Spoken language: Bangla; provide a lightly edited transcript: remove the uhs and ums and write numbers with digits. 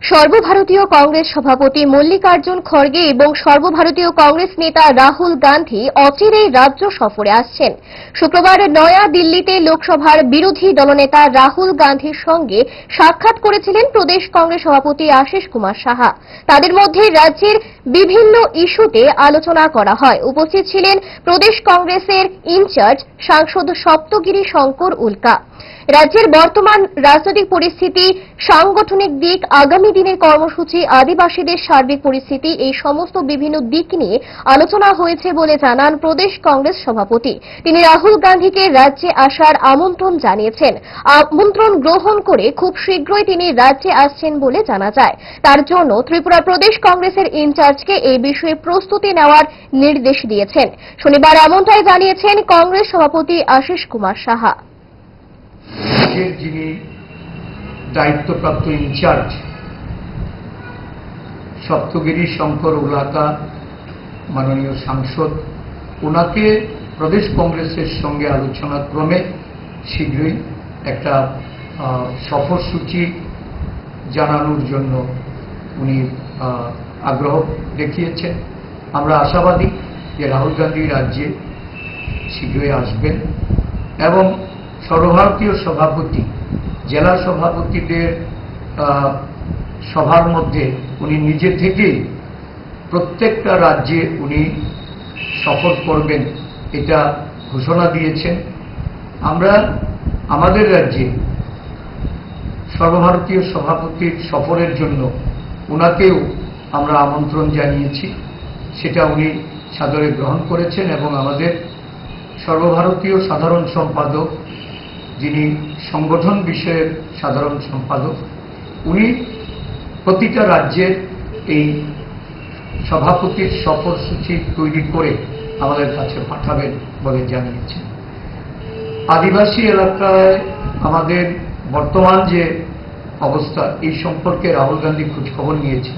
সর্বভারতীয় কংগ্রেস সভাপতি মল্লিকার্জুন খড়গে এবং সর্বভারতীয় কংগ্রেস নেতা রাহুল গান্ধী অচিরেই রাজ্য সফরে আসছেন। শুক্রবার নয়া দিল্লিতে লোকসভার বিরোধী দলনেতা রাহুল গান্ধীর সঙ্গে সাক্ষাৎ করেছিলেন প্রদেশ কংগ্রেস সভাপতি আশিস কুমার সাহা। তাদের মধ্যে রাজ্যের বিভিন্ন ইস্যুতে আলোচনা করা হয়। উপস্থিত ছিলেন প্রদেশ কংগ্রেসের ইনচার্জ সাংসদ সপ্তগিরি শঙ্কর উল্কা। রাজ্যের বর্তমান রাজনৈতিক পরিস্থিতি, সাংগঠনিক দিক, আগামী দিনের কর্মসূচি, আদিবাসীদের সার্বিক পরিস্থিতি, এই সমস্ত বিভিন্ন দিক নিয়ে আলোচনা হয়েছে বলে জানান প্রদেশ কংগ্রেস সভাপতি। তিনি রাহুল গান্ধীকে রাজ্যে আসার আমন্ত্রণ জানিয়েছেন। আমন্ত্রণ গ্রহণ করে খুব শীঘ্রই তিনি রাজ্যে আসছেন বলে জানা যায়। তার জন্য ত্রিপুরা প্রদেশ কংগ্রেসের ইনচার্জকে এই বিষয়ে প্রস্তুতি নেওয়ার নির্দেশ দিয়েছেন। শনিবার এমনটাই জানিয়েছেন কংগ্রেস সভাপতি আশিস কুমার সাহা। যিনি দায়িত্বপ্রাপ্ত ইনচার্জ সপ্তগিরি শঙ্কর উলাকা মাননীয় সাংসদ, ওনাকে প্রদেশ কংগ্রেসের সঙ্গে আলোচনা ক্রমে শীঘ্রই একটা সফরসূচি জানানোর জন্য উনি আগ্রহ দেখিয়েছেন। আমরা আশাবাদী যে রাহুল গান্ধী রাজ্যে শীঘ্রই আসবেন এবং সর্বভারতীয় সভাপতি, জেলা সভাপতিদের সভার মধ্যে উনি নিজে থেকেই প্রত্যেকটা রাজ্যে উনি সফর করবেন এটা ঘোষণা দিয়েছেন। আমরা আমাদের রাজ্যে সর্বভারতীয় সভাপতির সফরের জন্য ওনাকেও আমরা আমন্ত্রণ জানিয়েছি, সেটা উনি সাদরে গ্রহণ করেছেন এবং আমাদের সর্বভারতীয় সাধারণ সম্পাদক, যিনি সংগঠন বিষয়ের সাধারণ সম্পাদক, উনি প্রতিটা রাজ্যের এই সভাপতির সফরসূচি তৈরি করে আমাদের কাছে পাঠাবেন বলে জানিয়েছেন। আদিবাসী এলাকায় আমাদের বর্তমান যে অবস্থা, এই সম্পর্কে রাহুল গান্ধী খোঁজখবর নিয়েছেন।